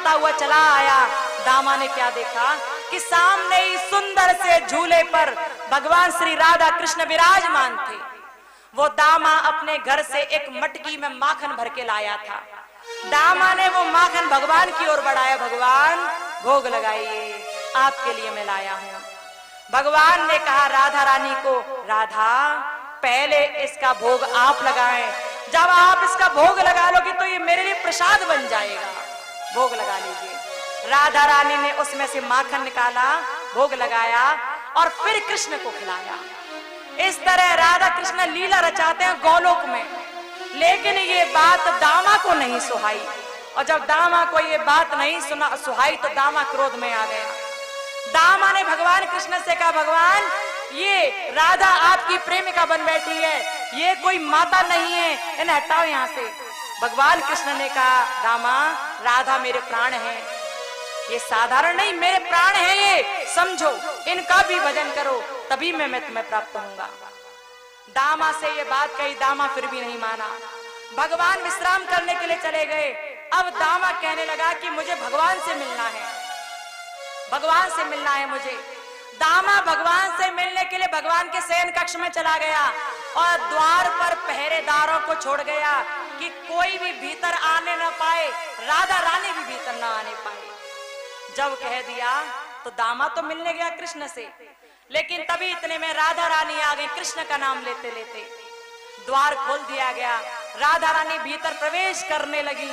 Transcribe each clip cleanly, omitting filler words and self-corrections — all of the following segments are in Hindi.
करता हुआ चला आया। दामा ने क्या देखा कि सामने ही सुंदर से झूले पर भगवान श्री राधा कृष्ण विराजमान थे। वो दामा अपने घर से एक मटकी में माखन भर के लाया था। दामा ने वो माखन भगवान की ओर बढ़ाया, भगवान भोग लगाइए, आपके लिए मैं लाया हूं। भगवान ने कहा राधा रानी को, राधा पहले इसका भोग आप लगाएं, जब आप इसका भोग लगा लोगे तो ये मेरे लिए प्रसाद बन जाएगा, भोग लगा लीजिए। राधा रानी ने उसमें से माखन निकाला, भोग लगाया और फिर कृष्ण को खिलाया। इस तरह राधा कृष्ण लीला रचाते हैं गोलोक में। लेकिन ये बात दामा को नहीं सुहाई, और जब दामा को ये बात नहीं सुहाई तो दामा क्रोध में आ गया। दामा ने भगवान कृष्ण से कहा, भगवान ये राधा आपकी प्रेमिका बन बैठी है, ये कोई माता नहीं है, इन्हें हटाओ यहाँ से। भगवान कृष्ण ने कहा, दामा राधा मेरे प्राण हैं, ये साधारण नहीं, मेरे प्राण हैं, ये समझो, इनका भी भजन करो, तभी मैं तुम्हें प्राप्त होऊंगा। दामा से ये बात कही, दामा फिर भी नहीं माना। भगवान विश्राम करने के लिए चले गए। अब दामा कहने लगा कि मुझे भगवान से मिलना है, भगवान से मिलना है मुझे। दामा भगवान से मिलने के लिए भगवान के शयन कक्ष में चला गया और द्वार पर पहरेदारों को छोड़ गया कि कोई भी भीतर आने न पाए, राधा रानी भी भीतर न आने पाए। जब कह दिया तो दामा तो मिलने गया कृष्ण से, लेकिन तभी इतने में राधा रानी आ गई। कृष्ण का नाम लेते लेते द्वार खोल दिया गया, राधा रानी भीतर प्रवेश करने लगी।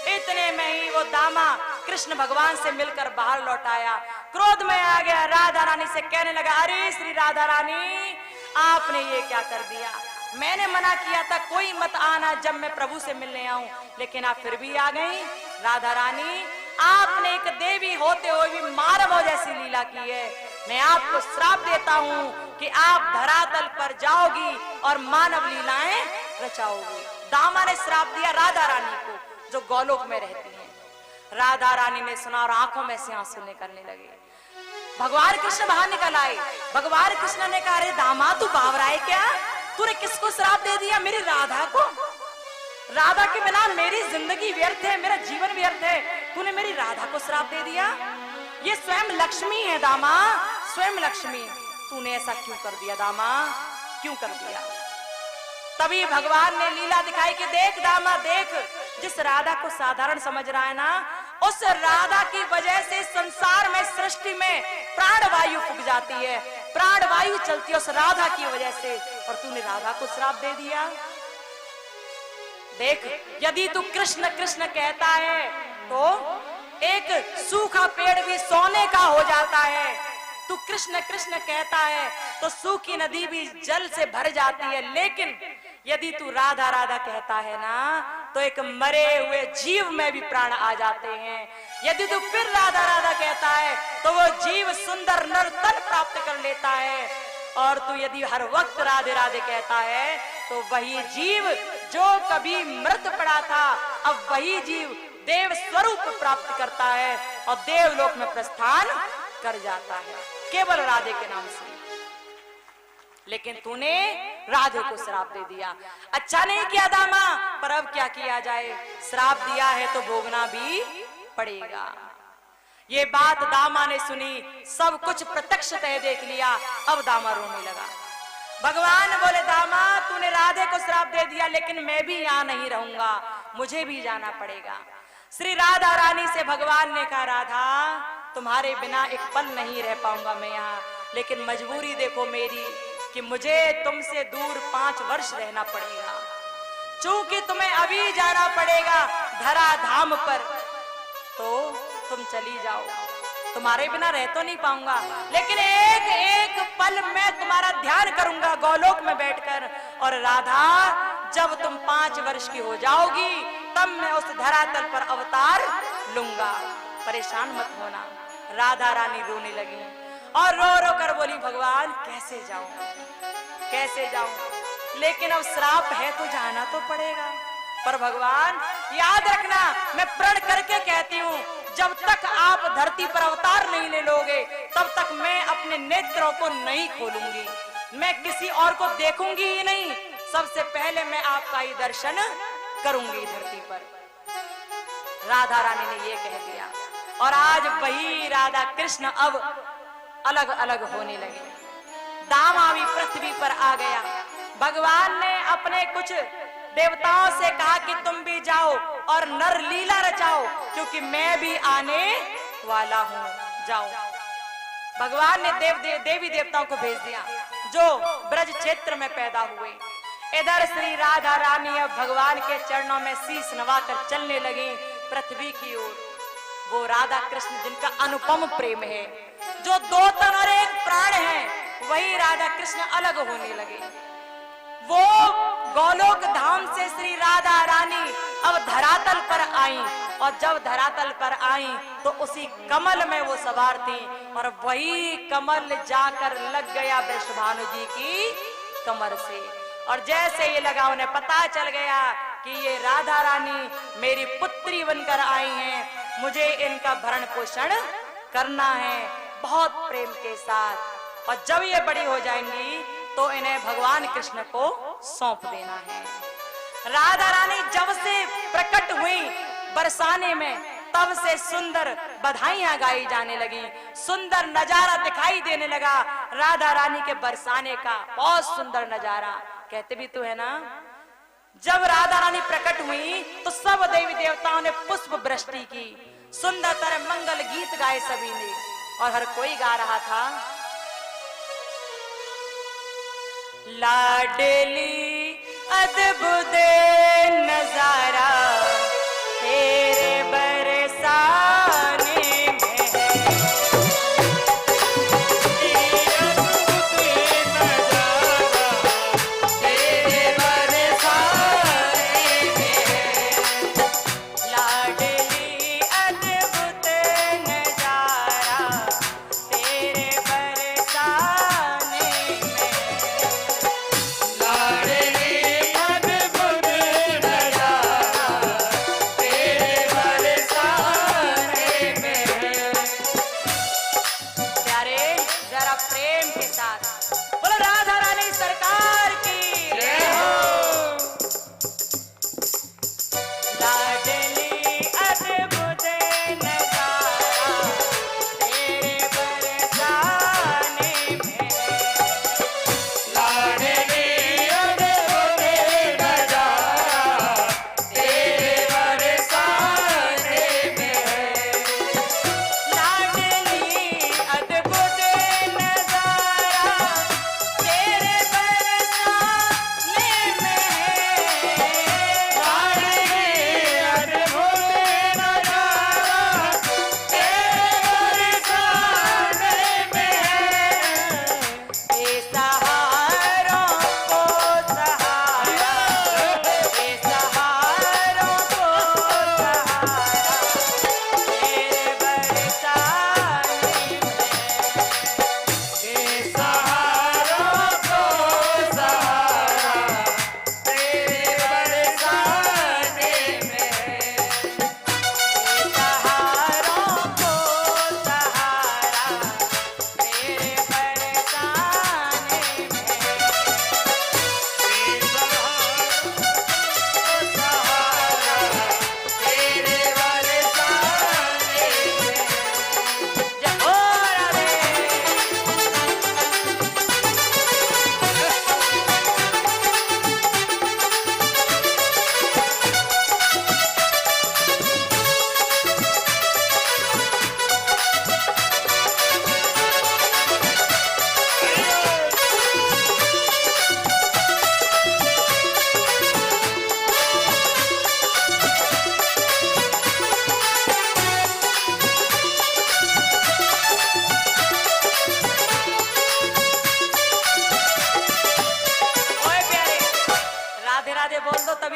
इतने में ही वो दामा कृष्ण भगवान से मिलकर बाहर लौट आया। क्रोध में आ गया, राधा रानी से कहने लगा, अरे श्री राधा रानी आपने ये क्या कर दिया, मैंने मना किया था कोई मत आना जब मैं प्रभु से मिलने आऊं, लेकिन आप फिर भी आ गई। राधा रानी आपने एक देवी होते हुए भी मानव जैसी लीला की है, मैं आपको श्राप देता हूं कि आप धरातल पर जाओगी और मानव लीलाएं रचाओगी। दामा ने श्राप दिया राधा रानी को जो गोलोक में रहती हैं। राधा रानी ने सुना और आंखों में से आंसू निकलने लगे। भगवान कृष्ण बाहर निकल आए। भगवान कृष्ण ने कहा, अरे दामा तू बावरा है क्या, तूने किसको श्राप दे दिया, मेरी राधा को? राधा के बिना मेरी जिंदगी व्यर्थ है, मेरा जीवन व्यर्थ है, तूने मेरी राधा को श्राप दे दिया। ये स्वयं लक्ष्मी है दामा, स्वयं लक्ष्मी, तूने ऐसा क्यों कर दिया दामा, क्यों कर दिया? तभी भगवान ने लीला दिखाई कि देख दामा देख, जिस राधा को साधारण समझ रहा है ना, उस राधा की वजह से संसार में सृष्टि में प्राणवायु फूक जाती है, प्राणवायु चलती है उस राधा की वजह से, और तूने राधा को श्राप दे दिया। देख, यदि तू कृष्ण कृष्ण कहता है तो एक सूखा पेड़ भी सोने का हो जाता है, तू कृष्ण कृष्ण कहता है तो सूखी नदी भी जल से भर जाती है, लेकिन यदि तू राधा राधा कहता है ना तो एक मरे हुए जीव में भी प्राण आ जाते हैं। यदि तू फिर राधा राधा कहता है तो वो जीव सुंदर नर्तन प्राप्त कर लेता है, और तू यदि हर वक्त राधे राधे कहता है तो वही जीव जो कभी मृत पड़ा था अब वही जीव देव स्वरूप प्राप्त करता है और देवलोक में प्रस्थान कर जाता है केवल राधे के नाम से। लेकिन तूने राधे को श्राप दे दिया। अच्छा नहीं किया दामा, पर अब क्या किया जाए, श्राप दिया है तो भोगना भी पड़ेगा। ये बात दामा ने सुनी, सब कुछ प्रत्यक्षतः देख लिया। अब दामा रोने लगा। भगवान बोले, दामा तूने राधे को श्राप दे दिया, लेकिन मैं भी यहाँ नहीं रहूंगा, मुझे भी जाना पड़ेगा। श्री राधा रानी से भगवान ने कहा, राधा तुम्हारे बिना एक पल नहीं रह पाऊंगा मैं यहाँ, लेकिन मजबूरी देखो मेरी कि मुझे तुमसे दूर 5 वर्ष रहना पड़ेगा। चूंकि तुम्हें अभी जाना पड़ेगा धरा धाम पर, तो तुम चली जाओ, तुम्हारे बिना रह तो नहीं पाऊंगा, लेकिन एक एक पल मैं तुम्हारा ध्यान करूंगा गोलोक में बैठकर। और राधा जब तुम 5 वर्ष की हो जाओगी तब मैं उस धरातल पर अवतार लूंगा, परेशान मत होना। राधा रानी रोने लगी और रो रो कर बोली, भगवान कैसे जाऊं, कैसे जाऊं, लेकिन अब श्राप है तो जाना तो पड़ेगा। पर भगवान याद रखना, मैं प्रण करके कहती हूँ, जब तक आप धरती पर अवतार नहीं ले लोगे तब तक मैं अपने नेत्रों को नहीं खोलूंगी, मैं किसी और को देखूंगी ही नहीं, सबसे पहले मैं आपका ही दर्शन करूंगी धरती पर। राधा रानी ने ये कह दिया। और आज वही राधा कृष्ण अब अलग अलग होने लगे। दामा भी पृथ्वी पर आ गया। भगवान ने अपने कुछ देवताओं से कहा कि तुम भी जाओ और नर लीला रचाओ, क्योंकि मैं भी आने वाला हूं, जाओ। भगवान ने देवी देवताओं को भेज दिया जो ब्रज क्षेत्र में पैदा हुए। इधर श्री राधा रानी अब भगवान के चरणों में शीश नवाकर चलने लगी पृथ्वी की ओर। वो राधा कृष्ण जिनका अनुपम प्रेम है, जो दो तन और एक प्राण है, वही राधा कृष्ण अलग होने लगे। वो गोलोक धाम से श्री राधा रानी अब धरातल पर आई, और जब धरातल पर आई तो उसी कमल में वो सवार थी, और वही कमल जाकर लग गया वृषभानु जी की कमर से। और जैसे ये लगा, उन्हें पता चल गया कि ये राधा रानी मेरी पुत्री बनकर आई हैं, मुझे इनका भरण पोषण करना है बहुत प्रेम के साथ, और जब ये बड़ी हो जाएंगी तो इन्हें भगवान कृष्ण को सौंप देना है। राधा रानी जब से प्रकट हुई बरसाने में, तब से सुंदर बधाइयां गाई जाने लगी, सुंदर नजारा दिखाई देने लगा राधा रानी के बरसाने का, बहुत सुंदर नजारा। कहते भी तो है ना, जब राधा रानी प्रकट हुई तो सब देवी देवताओं ने पुष्प वृष्टि की, सुंदरतर मंगल गीत गाए सभी ने, और हर कोई गा रहा था, लाडली अद्भुत नजारा तेरे बरसाने में है, तेरे बरसाने में है, लाडली अद्भुत नजारा तेरे बरसाने में,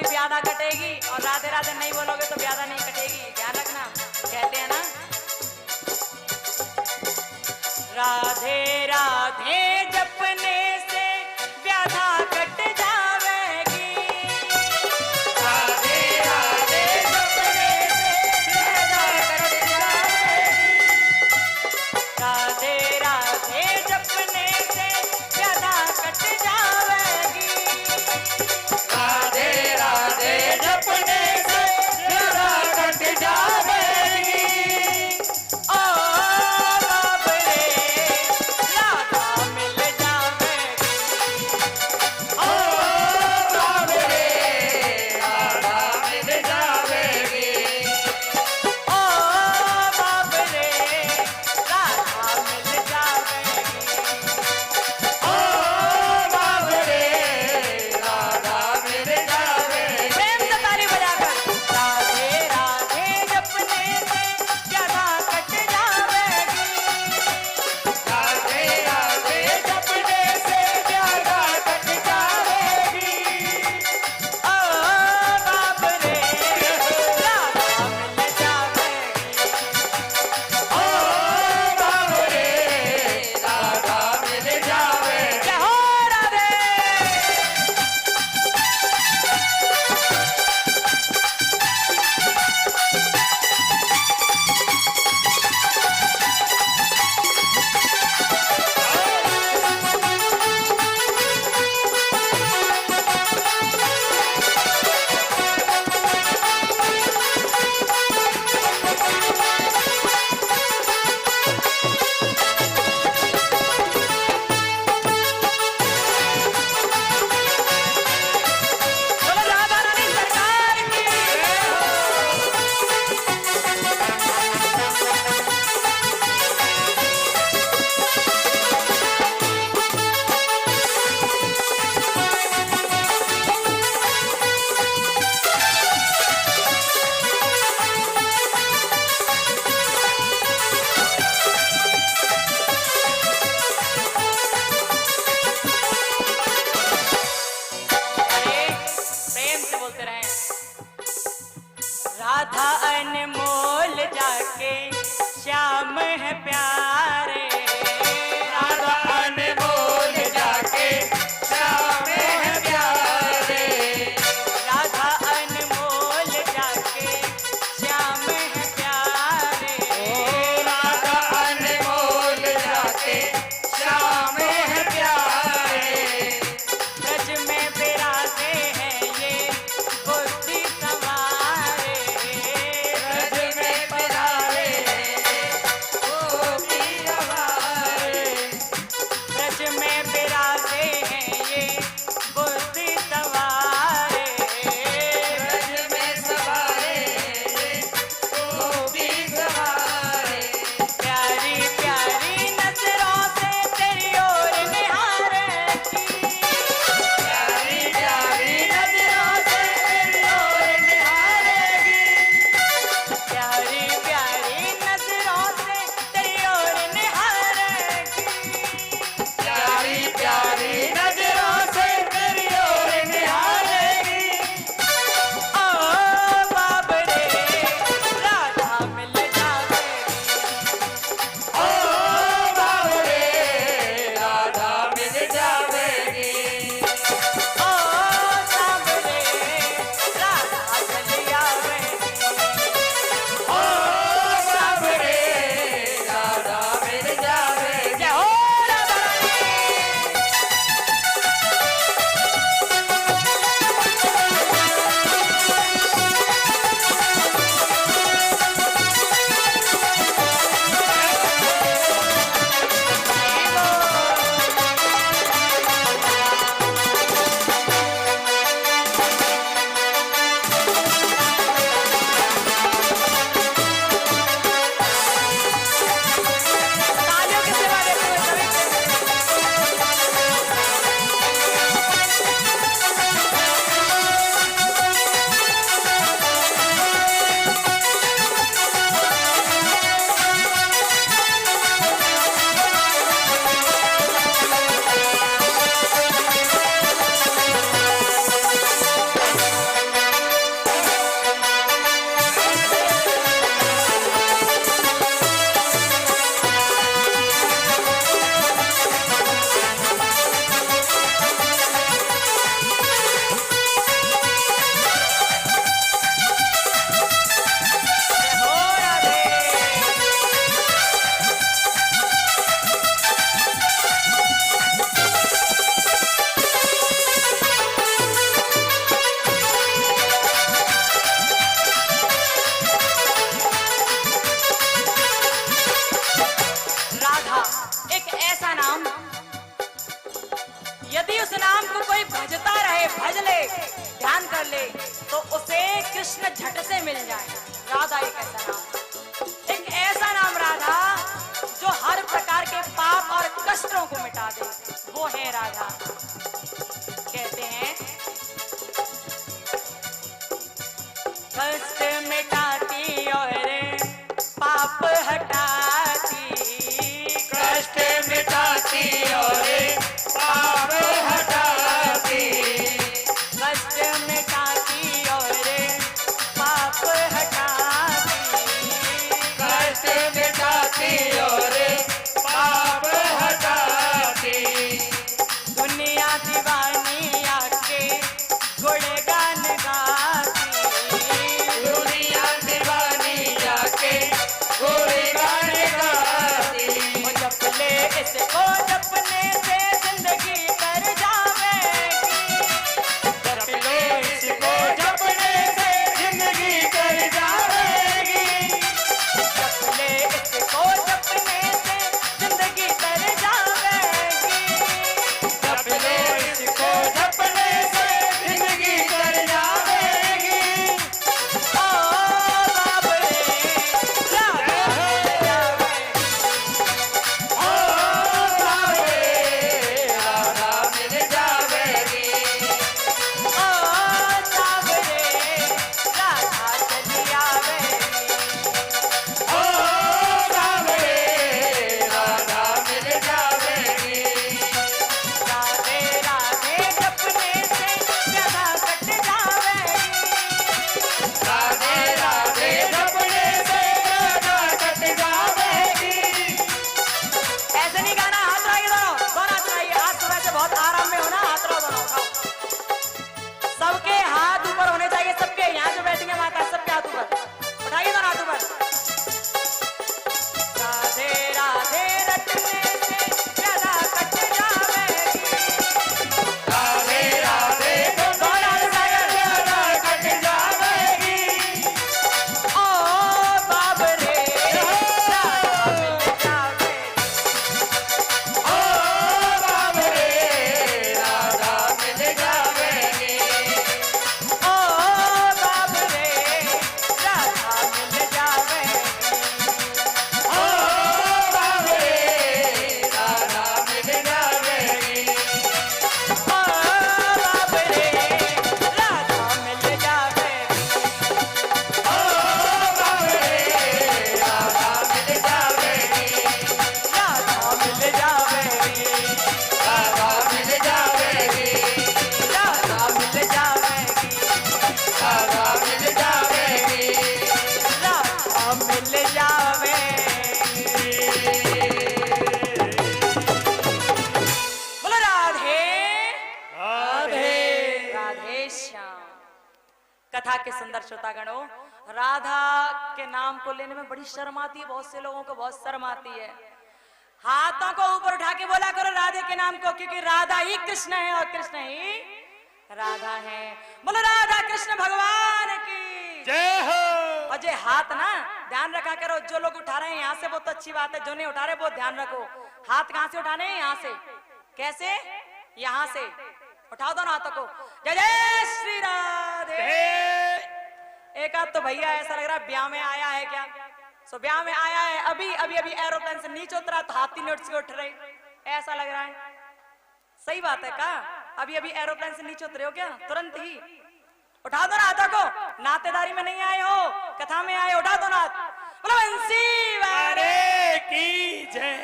ब्यादा कटेगी, और राधे राधे नहीं बोलोगे तो ब्यादा नहीं कटेगी, ध्यान रखना। कहते हैं ना, राधे राधे जपने से व्याधा कट जावेगी, राधे राधे जपने से व्याधा कट जावेगी, राधे राधे जपने से व्याधा कट जावेगी, राधे राधे जपने से व्याधा कट जावेगी। से बोलते रहे। राधा अनमोल जाके श्याम है प्यारे, राधा अनमोल जाके श्याम है प्यारे, राधा अनमोल जाके श्याम है प्यारे, ओ राधा अनमोल जाके श्याम है प्यारे, ब्रज में विराजे हैं ये बुद्धि सवारे, ब्रज में बिराजे ओ पीर हमारे, ब्रज में विराजे हैं ये बुद्धि सवारे, ब्रज में सवारे ओ पीर हमारे, प्यारी प्यारी नजरों से तेरी ओर निहारेगी, प्यारी प्यारी नजरों से तेरी ओर निहारेगी, प्यारी प्यारी नजरों से तेरी ओर निहारेगी, प्यारी प्यारी नजरों से तेरी ओर निहारेगी, ओ बाबरे राधा मिल जाएगी, ओ बाबरे राधा मिल जावेगी, ओ सांवरे राधा चली आवेगी, ओ बाबरे राधा मिल जावेगी। जय हो राधा रानी। तालियों की सेवा देते हुए सभी जय हो राधे। राधा एक ऐसा नाम, यदि उस नाम को कोई भजता रहे, भज ले, ध्यान कर ले, तो उसे कृष्ण झट से मिल जाए। राधा एक ऐसा नाम, एक ऐसा नाम राधा जो हर प्रकार के पाप और कष्टों को मिटा दे, वो है राधा। कहते हैं कष्ट मिटाती और पाप हटाती, कष्ट मिटाती और पाप हटाती, कष्ट मिटाती और पाप हटाती, कष्ट मिटाती और पाप हटाती, दुनिया दीवानी आके गुणगान गाती, दुनिया दीवानी जाके गुणगान गाती, वो जपले इसको जपने से जिंदगी तर जावेगी, जप लो इसको श्याम। कथा के सुंदर श्रोतागणों, राधा के नाम को लेने में बड़ी शर्म आती है, बहुत से लोगों को बहुत शर्म आती है। हाथों को ऊपर उठा के बोला करो राधे के नाम को, क्योंकि राधा ही कृष्ण है और कृष्ण ही राधा है। बोलो राधा कृष्ण भगवान की जय हो। और जे हाथ ना ध्यान रखा करो, जो लोग उठा रहे हैं यहाँ से वो तो अच्छी बात है, जो नहीं उठा रहे वो ध्यान रखो। हाथ कहाँ से उठाने हैं? यहाँ से। कैसे? यहाँ से उठाओ दोनों हाथों को। जय जय श्री राधे। एक आध तो भैया ऐसा लग रहा है ब्याह में आया है क्या? सो ब्याह में आया है, अभी अभी अभी एरोप्लेन से नीचे उतरा तो हाथी नोट से उठ रहे, ऐसा लग रहा है। सही बात है का? अभी अभी एरोप्लेन से नीचे उतरे हो क्या? तुरंत ही उठा दो ना हाथों को। नातेदारी में नहीं आए हो, कथा में आए, उठा दो ना हाथ। बोलो बंसी वाले की जय।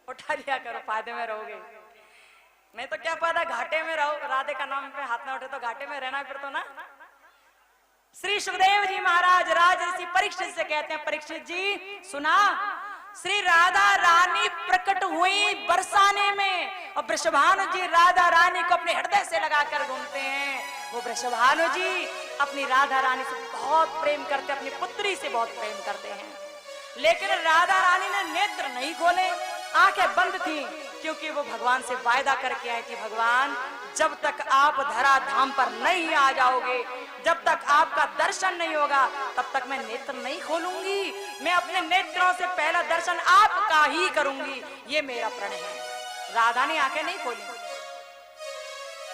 उठा लिया करो, फायदे में रहोगे, नहीं तो क्या फायदा, घाटे में रहो। राधे का नाम पे हाथ ना उठे तो घाटे में रहना फिर तो ना। श्री सुखदेव जी महाराज राजर्षि परीक्षित से कहते हैं, परीक्षित जी सुना, श्री राधा रानी प्रकट हुई बरसाने में, और वृषभानु जी राधा रानी को अपने हृदय से लगाकर घूमते हैं। वो वृषभानु जी अपनी राधा रानी से बहुत प्रेम करते, अपनी पुत्री से बहुत प्रेम करते हैं। लेकिन राधा रानी ने नेत्र नहीं खोले, आंखें बंद थी, क्योंकि वो भगवान से वायदा करके आई थी, भगवान जब तक आप धरा धाम पर नहीं आ जाओगे, जब तक आपका दर्शन नहीं होगा, तब तक मैं नेत्र नहीं खोलूंगी। मैं अपने नेत्रों से पहला दर्शन आपका ही करूंगी, ये मेरा प्रण है। राधा ने आंखें नहीं खोली।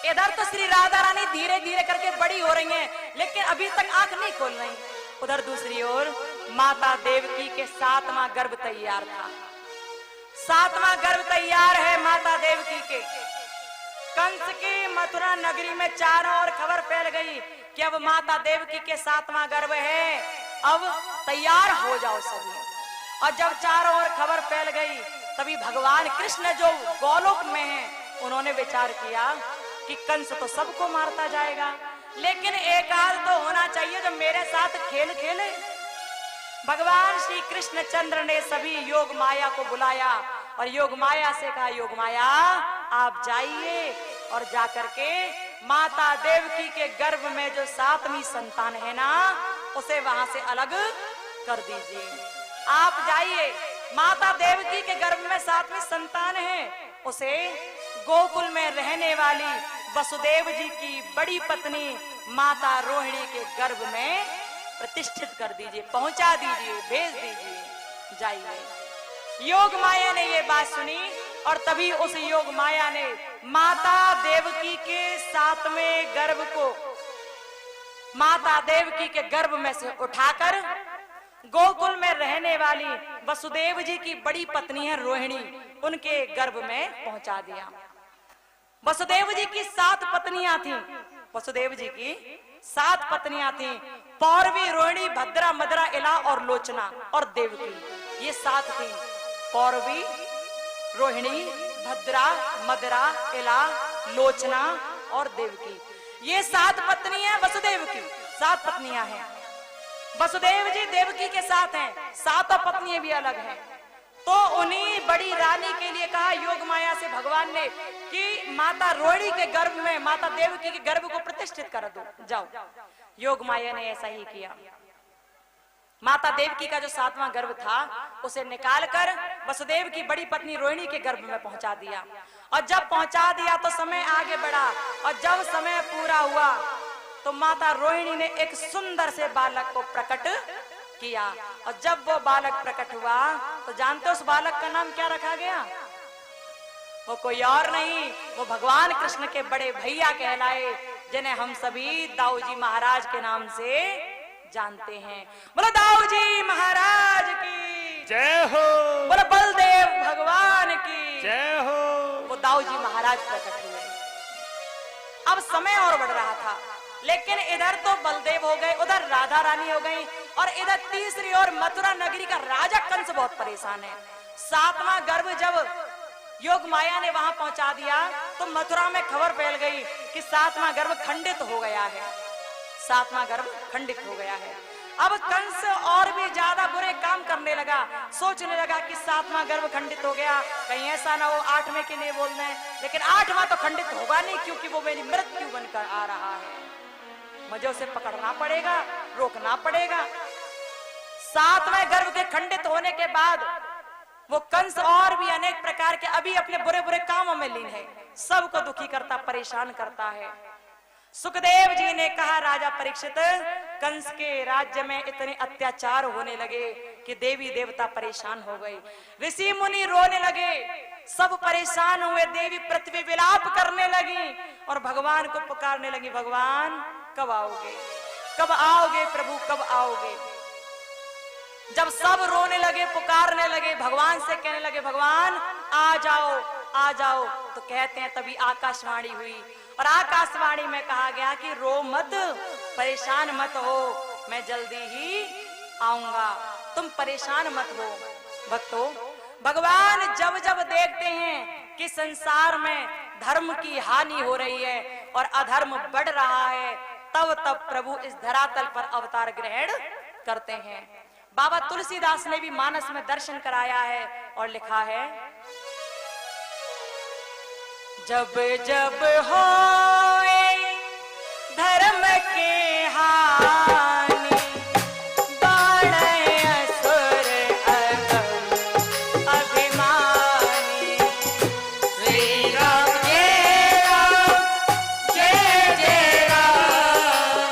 इधर तो श्री राधा रानी धीरे धीरे करके बड़ी हो रही हैं, लेकिन अभी तक आंख नहीं खोल रही। उधर दूसरी ओर माता देवकी के 7वां गर्भ तैयार था। 7वां गर्भ तैयार है माता देवकी के। कंस की मथुरा नगरी में चारों ओर खबर फैल गई कि अब माता देवकी के 7वां गर्भ है, अब तैयार हो जाओ सभी। और जब चारों ओर खबर फैल गई, तभी भगवान कृष्ण जो गोलोक में हैं, उन्होंने विचार किया कि कंस तो सबको मारता जाएगा, लेकिन एक आध तो होना चाहिए जो मेरे साथ खेल खेले। भगवान श्री कृष्ण चंद्र ने सभी योग माया को बुलाया और योग माया से कहा, योग माया आप जाइए और जाकर के माता देवकी के गर्भ में जो 7वीं संतान है ना, उसे वहां से अलग कर दीजिए। आप जाइए, माता देवकी के गर्भ में 7वीं संतान है, उसे गोकुल में रहने वाली वसुदेव जी की बड़ी पत्नी माता रोहिणी के गर्भ में प्रतिष्ठित कर दीजिए, पहुंचा दीजिए, भेज दीजिए, जाइए। योग माया ने ये बात सुनी और तभी उस योग माया ने माता देवकी के 7वें गर्भ को माता देवकी के गर्भ में से उठाकर गोकुल में रहने वाली वसुदेव जी की बड़ी पत्नी है रोहिणी, उनके गर्भ में पहुंचा दिया। वसुदेव जी की 7 पत्नियां थीं। वसुदेव जी की 7 पत्नियां थीं, पौरवी, रोहिणी, भद्रा, मदरा, इला और लोचना और देवकी। ये 7 थीं, पौरवी, रोहिणी, भद्रा, मदरा, इला, लोचना और देवकी। ये 7 पत्नी है वसुदेव की, 7 पत्नियां हैं। वसुदेव जी देवकी के साथ हैं, 7 पत्नियां भी अलग हैं। तो उन्हीं बड़ी रानी के लिए कहा योग माया से भगवान ने कि माता रोहिणी के गर्भ में माता देवकी के गर्भ को प्रतिष्ठित कर दो, जाओ। योग माया ने ऐसा ही किया। माता देवकी का जो 7वां गर्भ था उसे निकालकर वसुदेव की बड़ी पत्नी रोहिणी के गर्भ में पहुंचा दिया। और जब पहुंचा दिया तो समय आगे बढ़ा, और जब समय पूरा हुआ तो माता रोहिणी ने एक सुंदर से बालक को प्रकट किया। और जब वो बालक प्रकट हुआ तो जानते हो उस बालक का नाम क्या रखा गया? वो कोई और नहीं, वो भगवान कृष्ण के बड़े भैया कहलाए, जिन्हें हम सभी दाऊ जी महाराज के नाम से जानते हैं। बोलो दाऊ जी महाराज की जय हो। बोलो बलदेव भगवान की जय हो। वो दाऊ जी महाराज प्रकट हुए। अब समय और बढ़ रहा था, लेकिन इधर तो बलदेव हो गए, उधर राधा रानी हो गई, और इधर तीसरी ओर मथुरा नगरी का राजा कंस बहुत परेशान है। 7वां गर्भ जब योग माया ने वहां पहुंचा दिया तो मथुरा में खबर फैल गई कि 7वां गर्भ खंडित हो गया है। सातवां गर्भ खंडित हो गया है। अब कंस और भी ज्यादा बुरे काम करने लगा, सोचने लगा कि सातवां गर्भ खंडित हो गया, कहीं ऐसा ना हो आठवें के लिए बोल रहे हैं, लेकिन आठवां तो खंडित होगा नहीं क्योंकि वो मेरी मृत्यु बनकर आ रहा है, मुझे उसे पकड़ना पड़ेगा, रोकना पड़ेगा। सातवें गर्भ के खंडित होने के बाद वो कंस और भी अनेक प्रकार के अभी अपने बुरे बुरे कामों में लीन है, सबको दुखी करता, परेशान करता है। सुखदेव जी ने कहा, राजा परीक्षित, कंस के राज्य में इतने अत्याचार होने लगे कि देवी देवता परेशान हो गए, ऋषि मुनि रोने लगे, सब परेशान हुए, देवी पृथ्वी विलाप करने लगी और भगवान को पुकारने लगी, भगवान कब आओगे, कब आओगे प्रभु, कब आओगे। जब सब रोने लगे, पुकारने लगे, भगवान से कहने लगे, भगवान आ जाओ, आ जाओ, तो कहते हैं तभी आकाशवाणी हुई और आकाशवाणी में कहा गया कि रो मत, परेशान मत हो, मैं जल्दी ही आऊंगा, तुम परेशान मत हो। भक्तों, भगवान जब जब देखते हैं कि संसार में धर्म की हानि हो रही है और अधर्म बढ़ रहा है, तब तब प्रभु इस धरातल पर अवतार ग्रहण करते हैं। बाबा तुलसीदास ने भी मानस में दर्शन कराया है और लिखा है, जब जब होए धर्म के हानि, बाढ़े असुर अधम अभिमानी। श्री राम जय राम, जय जय राम,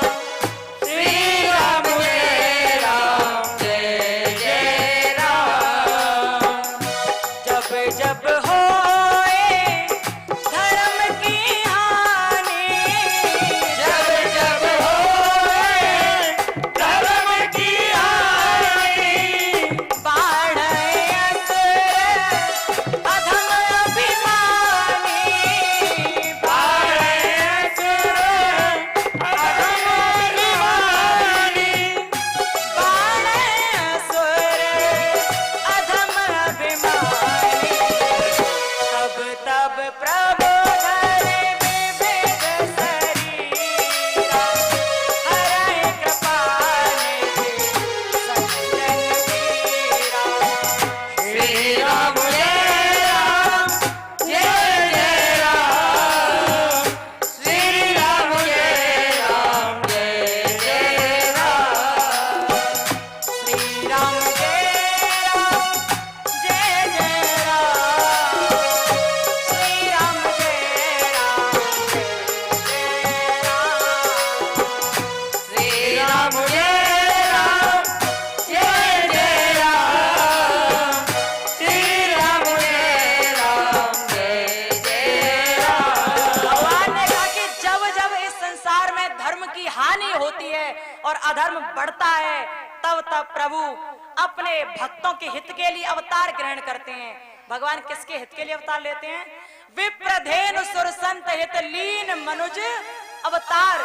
श्री राम जय राम, जय जय राम। जब जब होए धर्म की हानि, जब जब होए धर्म की हानि, बाढ़े असुर अधम अभिमानी। बाढ़े असुर अधम अभिमानी। बाढ़े असुर अधम अभिमानी। तब तब प्रभु धरे विविध शरीरा, हरै कृपा निधि सज्जन वीरा। श्री राम जय राम, जय जय राम, श्री राम जय राम, जय जय राम। श्री राम जय राम, जय जय राम, श्री राम जय राम, जय जय राम। श्री राम जय राम, जय जय राम, श्री राम जय राम, जय जय राम। भगवान ने कहा कि जब जब इस संसार में धर्म की हानि होती है और अधर्म बढ़ता है, तब तब प्रभु अपने भक्तों के हित के लिए अवतार ग्रहण करते हैं। भगवान किसके हित के लिए अवतार लेते हैं? विप्रधेनु सुर संत हित लीन मनुज अवतार,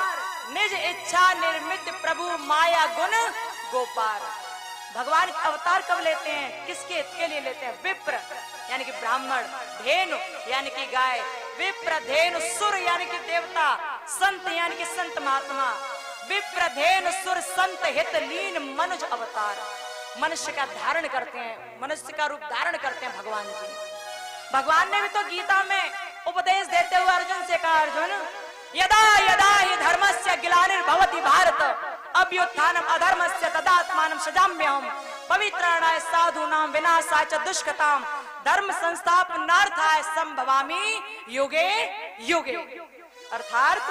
निज इच्छा निर्मित प्रभु माया गुण गोपाल। भगवान अवतार कब लेते हैं, किसके हित के लिए लेते हैं? विप्र यानी कि ब्राह्मण, धेनु यानी कि गाय, विप्र धेनु सुर यानी कि देवता, संत यानी कि संत महात्मा। विप्र धेनु सुर संत हित लीन मनुज अवतार, मनुष्य का धारण करते हैं, मनुष्य का रूप धारण करते हैं भगवान जी। भगवान ने भी तो गीता में उपदेश देते हुए अर्जुन से कहा, अर्जुन यदा यदा हि धर्मस्य ग्लानिर्भवति भारत अभ्युत्थानम् अधर्मस्य तदात्मानं सृजाम्यहम् पवित्राणाय साधूनां विनाशाय च दुष्कृतां धर्म संस्थापनार्थाय संभवामि युगे युगे। अर्थात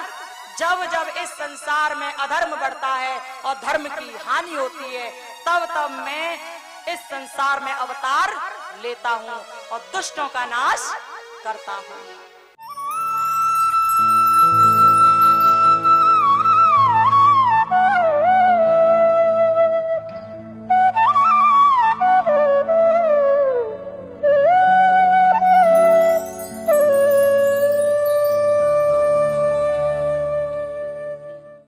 जब जब इस संसार में अधर्म बढ़ता है और धर्म की हानि होती है, तब तब मैं इस संसार में अवतार लेता हूँ और दुष्टों का नाश करता हूँ।